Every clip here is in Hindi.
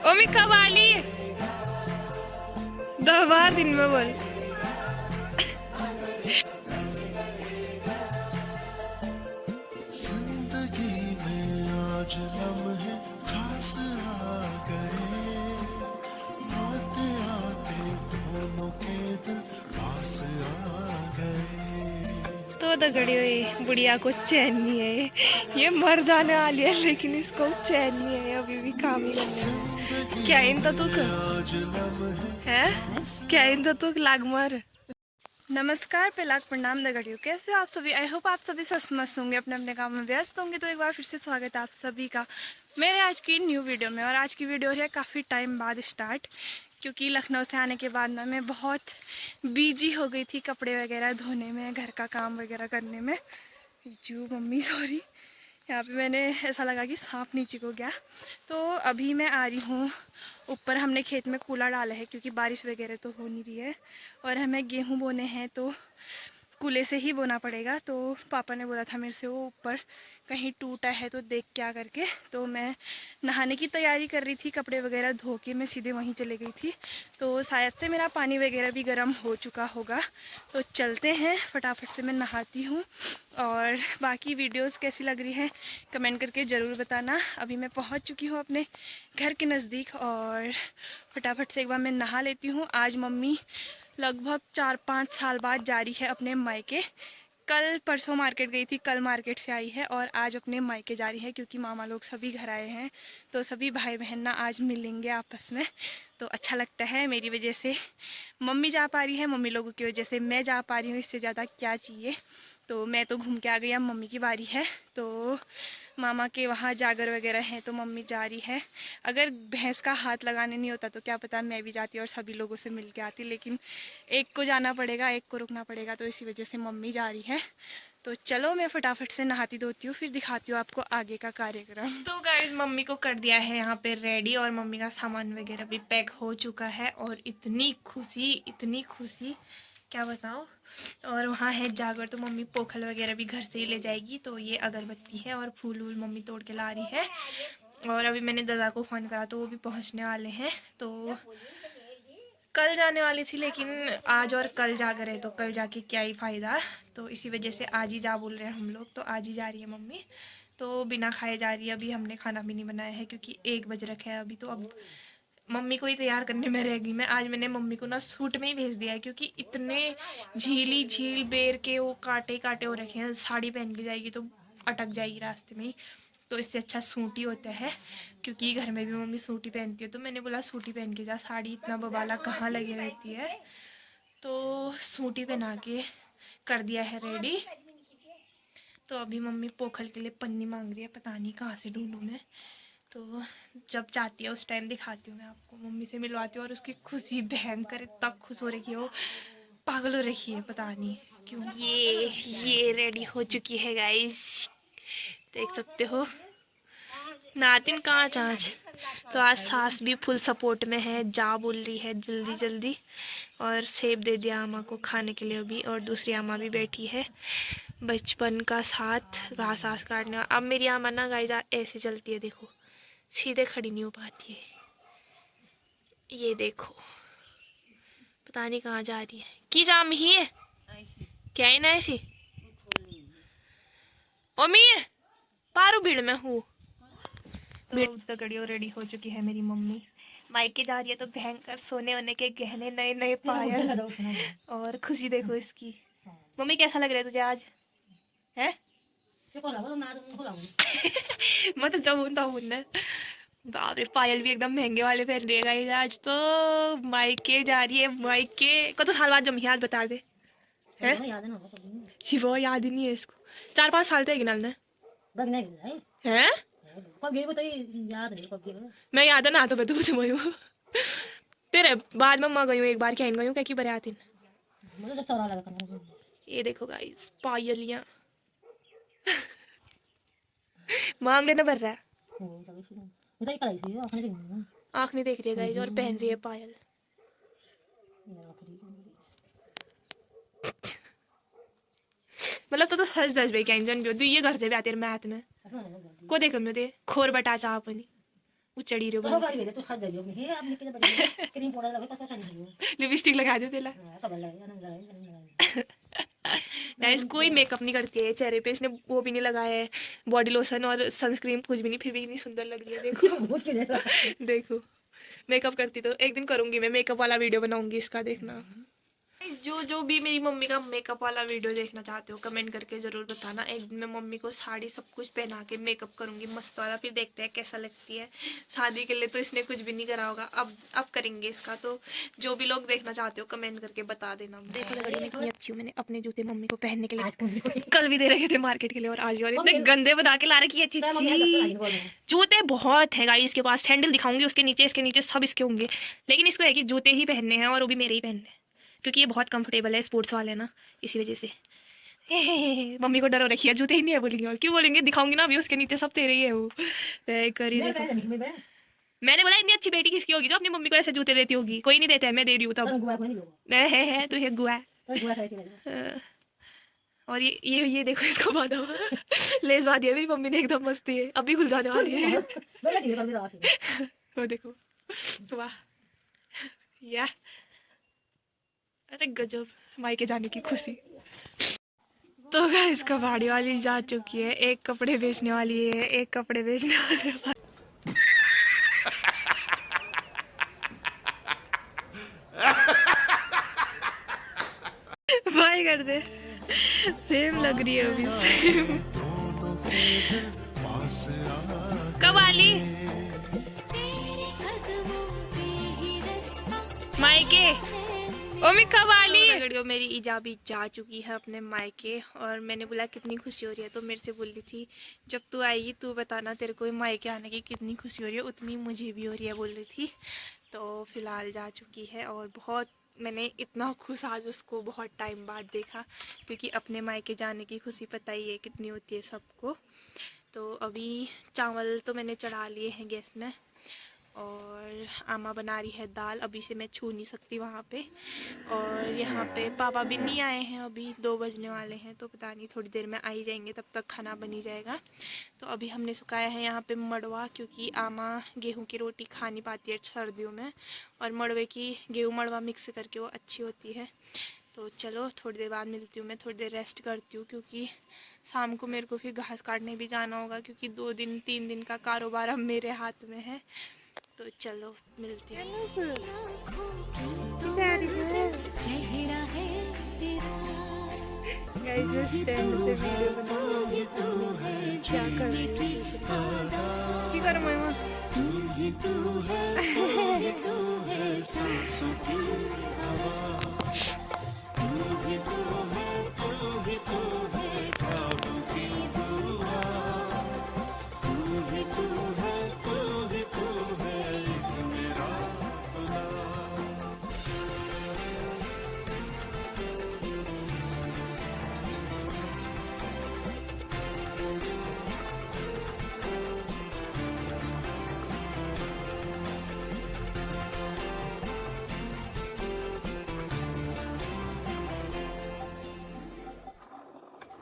ओमी कब आ ली? 10 बार दिन में बोल। जिंदगी में आज लम्हे खास आ गए, आते आते दोनों के दिल पास आ गए। तो दगड़ी हुई बुढ़िया को चैन नहीं है, ये मर जाने वाली है लेकिन इसको चैन नहीं है अभी भी काम ही करने में। क्या इन तो तुक आज लम्हे है, क्या इन तो तुक लाग मर। नमस्कार, पेलाक प्रणाम दगड़ियों, कैसे हो आप सभी? आई होप आप सभी स्वस्थ मस्त होंगे, अपने अपने काम में व्यस्त होंगे। तो एक बार फिर से स्वागत है आप सभी का मेरे आज की न्यू वीडियो में। और आज की वीडियो है काफ़ी टाइम बाद स्टार्ट, क्योंकि लखनऊ से आने के बाद ना मैं बहुत बिजी हो गई थी कपड़े वगैरह धोने में, घर का काम वगैरह करने में। जू मम्मी सॉरी, यहाँ पे मैंने ऐसा लगा कि सांप नीचे को गया। तो अभी मैं आ रही हूँ ऊपर। हमने खेत में कूला डाला है क्योंकि बारिश वगैरह तो हो नहीं रही है और हमें गेहूँ बोने हैं तो कूले से ही बोना पड़ेगा। तो पापा ने बोला था मेरे से वो ऊपर कहीं टूटा है तो देख क्या करके। तो मैं नहाने की तैयारी कर रही थी, कपड़े वगैरह धो के मैं सीधे वहीं चले गई थी। तो शायद से मेरा पानी वगैरह भी गर्म हो चुका होगा। तो चलते हैं, फटाफट से मैं नहाती हूँ। और बाकी वीडियोस कैसी लग रही है कमेंट करके ज़रूर बताना। अभी मैं पहुँच चुकी हूँ अपने घर के नज़दीक और फटाफट से एक बार मैं नहा लेती हूँ। आज मम्मी लगभग 4-5 साल बाद जा रही है अपने मायके। कल परसों मार्केट गई थी, कल मार्केट से आई है और आज अपने मायके जा रही है क्योंकि मामा लोग सभी घर आए हैं। तो सभी भाई बहन ना आज मिलेंगे आपस में, तो अच्छा लगता है। मेरी वजह से मम्मी जा पा रही है, मम्मी लोगों की वजह से मैं जा पा रही हूँ, इससे ज़्यादा क्या चाहिए। तो मैं तो घूम के आ गई, अब मम्मी की बारी है। तो मामा के वहाँ जागर वगैरह हैं तो मम्मी जा रही है। अगर भैंस का हाथ लगाने नहीं होता तो क्या पता मैं भी जाती और सभी लोगों से मिल के आती, लेकिन एक को जाना पड़ेगा, एक को रुकना पड़ेगा, तो इसी वजह से मम्मी जा रही है। तो चलो मैं फटाफट से नहाती धोती हूँ, फिर दिखाती हूँ आपको आगे का कार्यक्रम। तो गाइस मम्मी को कर दिया है यहाँ पे रेडी और मम्मी का सामान वगैरह भी पैक हो चुका है और इतनी खुशी क्या बताऊँ। और वहाँ है जागर तो मम्मी पोखल वगैरह भी घर से ही ले जाएगी। तो ये अगरबत्ती है और फूल वूल मम्मी तोड़ के ला रही है। और अभी मैंने दादा को फ़ोन करा तो वो भी पहुँचने वाले हैं। तो कल जाने वाली थी लेकिन आज और कल जाकर है तो कल जाके क्या ही फ़ायदा। तो इसी वजह से आज ही जा बोल रहे हैं हम लोग, तो आज ही जा रही है मम्मी। तो बिना खाए जा रही है। अभी हमने खाना भी नहीं बनाया है क्योंकि 1 बज रखा है अभी। तो अब मम्मी को ही तैयार करने में रहेगी मैं। आज मैंने मम्मी को ना सूट में ही भेज दिया है क्योंकि इतने झील बेर के वो काटे काटे हो रखे हैं, साड़ी पहन के जाएगी तो अटक जाएगी रास्ते में ही। तो इससे अच्छा सूट ही होता है क्योंकि घर में भी मम्मी सूट ही पहनती है। तो मैंने बोला सूट ही पहन के जा, साड़ी इतना बबाला कहाँ लगे रहती है। तो सूट ही पहना के कर दिया है रेडी। तो अभी मम्मी पोखल के लिए पन्नी मांग रही है, पता नहीं कहाँ से ढूंढूं मैं। तो जब चाहती है उस टाइम दिखाती हूँ मैं आपको, मम्मी से मिलवाती हूँ। और उसकी खुशी भयंकर, इतना खुश हो रही है वो, पागल हो रही है, पता नहीं क्यों। ये रेडी हो चुकी है गाइस, देख सकते हो। नातिन कहाँ चाँच। तो आज सास भी फुल सपोर्ट में है, जा बोल रही है जल्दी जल्दी। और सेब दे दिया अम्मा को खाने के लिए अभी। और दूसरी अम्मा भी बैठी है, बचपन का साथ घास घास काटने। अब मेरी अम्मा ना गाइस ऐसे चलती है, देखो सीधे खड़ी नहीं हो पाती है। ये देखो पता नहीं कहाँ जा रही है, की जाम ही है क्या ही ना ऐसी। ओमी पारू भीड़ में हूँ। तो तगड़ियों रेडी हो चुकी है मेरी मम्मी, मायके जा रही है। तो भयंकर सोने होने के गहने, नए नए पायल और खुशी देखो इसकी। मम्मी कैसा लग रहा है तुझे आज है? मैं तो जाऊँ ना। बाप रे, पायल भी एकदम महंगे वाले पहन रही है गाइस आज। तो मायके जा रही है, मायके को तो साल बाद जम याद बता दे है। शिवा याद ही नहीं है इसको, 4-5 साल थे गिनल ने हैं। मैं याद है ना, तो मैं तो पूछ गई हूँ तेरे बाद में मैं गई हूँ एक बार, क्या गई हूँ क्या बरे आती। ये देखो गाइस पायलियाँ मांग लेना भर रहा है, आँख नहीं देख रही है गाइस और पहन रही है पायल। मतलब तो सच दस भाई क्या इंजन भी हो ये घर से भी आते मैथ में को देख दे खोर बटा चाह अपनी उचड़ी रो तो गाड़ी तो खा दे जो हे आप निकले बड़े क्रीम पाउडर लगे तो खा दे लिपस्टिक लगा दे तेला। खबर लगे ना लगे गाइस कोई मेकअप नहीं करती है चेहरे पे, इसने वो भी नहीं लगाया है बॉडी लोशन और सनस्क्रीन, कुछ भी नहीं, फिर भी इतनी सुंदर लग रही है। देखो बहुत चिढ़ेगा देखो मेकअप करती तो एक दिन करूंगी मैं, मेकअप वाला वीडियो बनाऊंगी इसका, देखना। जो भी मेरी मम्मी का मेकअप वाला वीडियो देखना चाहते हो कमेंट करके जरूर बताना। एक दिन मैं मम्मी को साड़ी सब कुछ पहना के मेकअप करूंगी मस्त वाला, फिर देखते हैं कैसा लगती है। शादी के लिए तो इसने कुछ भी नहीं करा होगा, अब करेंगे इसका। तो जो भी लोग देखना चाहते हो कमेंट करके बता देना। देखो लड़ी में कितनी अच्छी हूँ, मैंने अपने जूते मम्मी को पहनने के लिए कल भी दे रखे थे मार्केट के लिए, और आज भी। और इतने गंदे बना के ला रखी है चीची। जूते बहुत है गाइस इसके पास, सैंडल दिखाऊंगी उसके नीचे, इसके नीचे सब इसके होंगे, लेकिन इसको है कि जूते ही पहनने हैं, और वो भी मेरे ही पहनने हैं क्योंकि ये बहुत कंफर्टेबल है, स्पोर्ट्स वाले ना, इसी वजह से। मम्मी को डर हो रखी है, जूते ही नहीं है बोलेंगे, और क्यों बोलेंगे, दिखाऊंगी ना अभी उसके नीचे सब तेरे ही है वो। मैंने बोला इतनी अच्छी बेटी किसकी होगी जो अपनी मम्मी को ऐसे जूते देती होगी, कोई नहीं देता है, मैं दे रही हूँ तब। है तो ये गुआ है। और ये देखो इसको बांधा हुआ लेस बांधी है मेरी मम्मी ने, एकदम मस्ती है, अभी खुल जाने वाली है। वो देखो सुबह या अरे गजब, मायके जाने की खुशी। तो गाइस कबाड़ी वाली जा चुकी है, एक कपड़े बेचने वाली है, एक कपड़े बेचने वाले बाय कर दे, सेम लग रही है अभी, सेम। कबाली मायके ओमी कबाली वीडियो मेरी इजाबी जा चुकी है अपने मायके, और मैंने बोला कितनी खुशी हो रही है, तो मेरे से बोल रही थी जब तू आएगी तू बताना तेरे को मायके आने की कितनी खुशी हो रही है, उतनी मुझे भी हो रही है बोल रही थी। तो फिलहाल जा चुकी है, और बहुत मैंने इतना खुश आज उसको बहुत टाइम बाद देखा, क्योंकि अपने मायके जाने की खुशी पता ही है कितनी होती है सबको। तो अभी चावल तो मैंने चढ़ा लिए हैं गैस में, और आमा बना रही है दाल, अभी से मैं छू नहीं सकती वहाँ पे। और यहाँ पे पापा भी नहीं आए हैं, अभी 2 बजने वाले हैं, तो पता नहीं थोड़ी देर में आ ही जाएंगे, तब तक खाना बन ही जाएगा। तो अभी हमने सुखाया है यहाँ पे मड़वा, क्योंकि आमा गेहूं की रोटी खा नहीं पाती है सर्दियों में, और मड़वे की गेहूं मड़वा मिक्स करके वो अच्छी होती है। तो चलो थोड़ी देर बाद मिलती हूँ, मैं थोड़ी देर रेस्ट करती हूँ, क्योंकि शाम को मेरे को फिर घास काटने भी जाना होगा, क्योंकि 2-3 दिन का कारोबार अब मेरे हाथ में है। तो चलो मिलती हैं। स्टैंड से वीडियो बनाऊंगी, क्या कर रही है, की करो मामा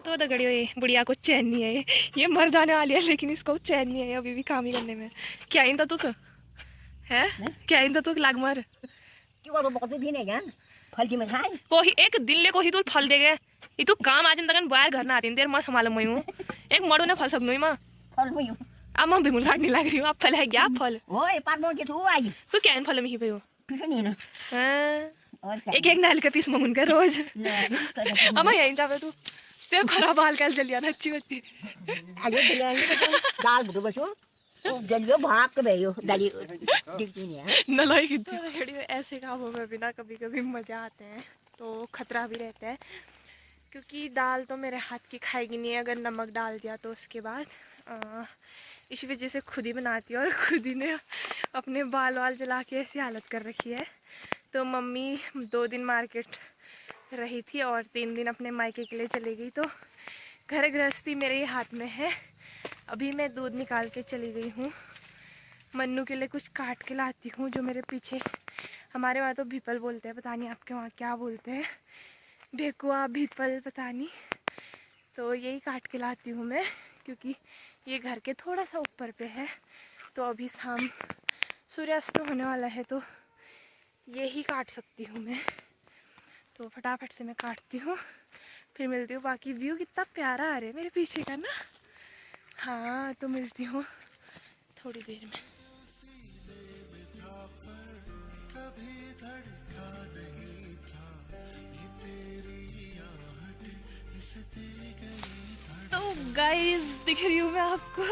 तो दगड़ियो ये बुढ़िया को चैन नहीं है, ये मर जाने वाली है, लेकिन इसको चैन नहीं है अभी भी काम ही करने में। क्या इन तुक है, क्या इन तुक लाग मर फल की में खाए कोई एक दिन ले कोई तू फल दे गए, ये तू काम आज तक बाहर घर ना आती देर मैं संभाल मैं हूँ, एक मरो ने फल सकनू मां फल में अब मैं बिमुल काटने लग रही हूँ। अब फल है क्या फल, ओए पार मों के तू आई तू क्या इन फल में ही पे हो, कुछ नहीं ना और क्या एक नाल का पीस मंगन कर रोज ना अम्मा यहीं जावे तू ते खराब हाल कल चलिया ना अच्छी बत्ती अरे बिरयानी दाल बुडो बसो जलियो भाप के बेयो दाली दिखती नहीं है नलाई की वीडियो ऐसे कामों में भी ना कभी कभी मज़ा आते हैं, तो खतरा भी रहता है, क्योंकि दाल तो मेरे हाथ की खाएगी नहीं अगर नमक डाल दिया तो उसके बाद। इसी वजह से खुद ही बनाती है, और खुद ही ने अपने बाल वाल जला के ऐसी हालत कर रखी है। तो मम्मी 2 दिन मार्केट रही थी और 3 दिन अपने मायके के लिए चली गई, तो घर गृहस्थी मेरे ही हाथ में है। अभी मैं दूध निकाल के चली गई हूँ, मन्नू के लिए कुछ काट के लाती हूँ, जो मेरे पीछे, हमारे वहाँ तो भीपल बोलते हैं, पता नहीं आपके वहाँ क्या बोलते हैं, भेकुआ भीपल पता नहीं। तो यही काट के लाती हूँ मैं, क्योंकि ये घर के थोड़ा सा ऊपर पे है, तो अभी शाम सूर्यास्त होने वाला है, तो ये ही काट सकती हूँ मैं। तो फटाफट से मैं काटती हूँ, फिर मिलती हूँ। बाकी व्यू कितना प्यारा आ रहा है मेरे पीछे का ना। हाँ, तो मिलती हूँ थोड़ी देर में। कभी धड़का नहीं था ये तेरी आहट इस दी गई तो गाइस दिख रही हूँ मैं आपको,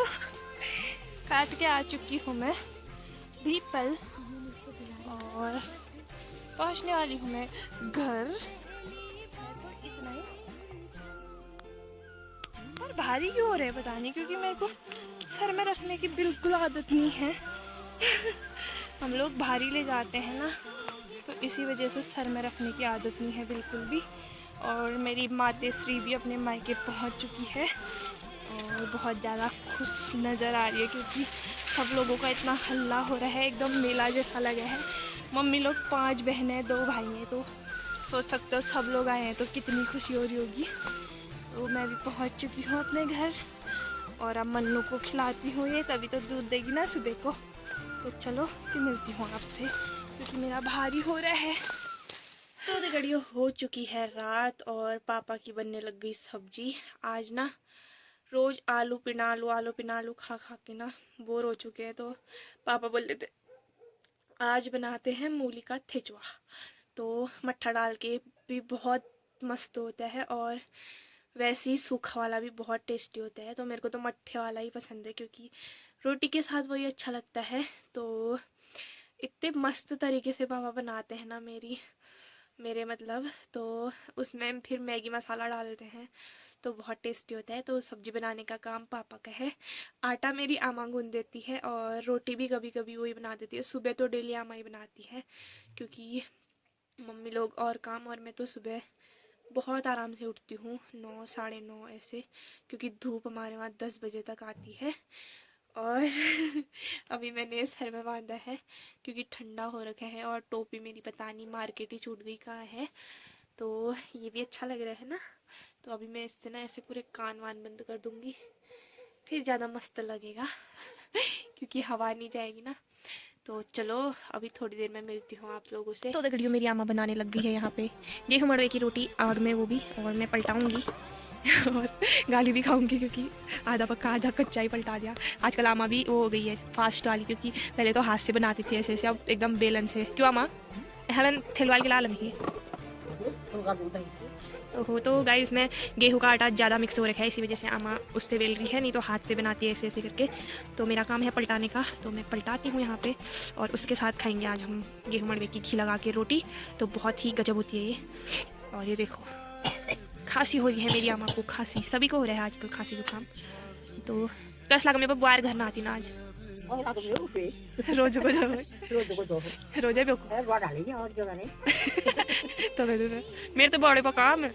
काट के आ चुकी हूँ मैं पीपल, और पहुँचने वाली हूँ मैं घर। तो इतना ही, और भारी क्यों हो रहे हैं पता नहीं, क्योंकि मेरे को सर में रखने की बिल्कुल आदत नहीं है। हम लोग भारी ले जाते हैं ना, तो इसी वजह से सर में रखने की आदत नहीं है बिल्कुल भी। और मेरी मातेश्री भी अपने मायके पहुंच चुकी है और बहुत ज़्यादा खुश नज़र आ रही है, क्योंकि सब लोगों का इतना हल्ला हो रहा है, एकदम मेला जैसा लगा है। मम्मी लोग 5 बहनें 2 भाई हैं, तो सोच सकते हो सब लोग आए हैं तो कितनी खुशी हो रही होगी। तो मैं भी पहुंच चुकी हूँ अपने घर, और अब मन्नू को खिलाती हूँ, ये तभी तो दूध देगी ना सुबह को। तो चलो फिर मिलती हूँ आपसे, क्योंकि मेरा भारी हो रहा है। तो घड़ियों हो चुकी है रात, और पापा की बनने लग गई सब्जी। आज ना रोज़ आलू पिना आलू खा खा के ना बोर हो चुके हैं, तो पापा बोल रहे थे आज बनाते हैं मूली का ठेचवा। तो मट्ठा डाल के भी बहुत मस्त होता है, और वैसे ही सूखा वाला भी बहुत टेस्टी होता है। तो मेरे को तो मट्ठे वाला ही पसंद है, क्योंकि रोटी के साथ वही अच्छा लगता है। तो इतने मस्त तरीके से पापा बनाते हैं ना मेरे मतलब, तो उसमें फिर मैगी मसाला डालते हैं, तो बहुत टेस्टी होता है। तो सब्जी बनाने का काम पापा का है। आटा मेरी आमा गूंद देती है, और रोटी भी कभी कभी वही बना देती है। सुबह तो डेली आमा ही बनाती है, क्योंकि मम्मी लोग और काम, और मैं तो सुबह बहुत आराम से उठती हूँ 9 साढ़े 9 ऐसे, क्योंकि धूप हमारे वहाँ 10 बजे तक आती है। और अभी मैंने सर में बांधा है क्योंकि ठंडा हो रखा है, और टोपी मेरी पता नहीं मार्केट ही छूट गई कहाँ है। तो ये भी अच्छा लग रहा है ना। तो अभी मैं इससे ना ऐसे पूरे कान वान बंद कर दूँगी, फिर ज़्यादा मस्त लगेगा क्योंकि हवा नहीं जाएगी ना। तो चलो अभी थोड़ी देर में मिलती हूँ आप लोगों से। तो देखिए मेरी आमा बनाने लग गई है यहाँ पे गेहूँ मड़वे की रोटी आग में, वो भी, और मैं पलटाऊँगी और गाली भी खाऊंगी, क्योंकि आधा पक्का आधा कच्चा ही पलटा दिया। आजकल आमा भी वो हो गई है फास्ट वाली, क्योंकि पहले तो हाथ से बनाती थी ऐसे ऐसे, अब एकदम बेलन से। क्यों आमा हलन थिलवाल के लाल लगी हो। तो गाइस में गेहूं का आटा ज़्यादा मिक्स हो रखा है, इसी वजह से आमा उससे बेल रही है, नहीं तो हाथ से बनाती है ऐसे ऐसे करके। तो मेरा काम है पलटाने का, तो मैं पलटाती हूँ यहाँ पे, और उसके साथ खाएंगे आज हम गेहूं मड़वे की घी लगा के रोटी। तो बहुत ही गजब होती है ये। और ये देखो खांसी हो रही है मेरी आमा को, खांसी सभी को हो रहा है आजकल, खांसी जुकाम। तो कस लगा मेरे को बाहर घर ना आती ना आज रोज को रोजे भी तो मेरे तो बड़े पका मैं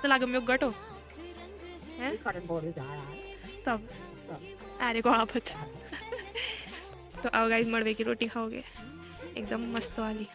तो लागम में गटो है तब अरे को आप तो आओ गाइस मड़वे की रोटी खाओगे एकदम मस्त वाली।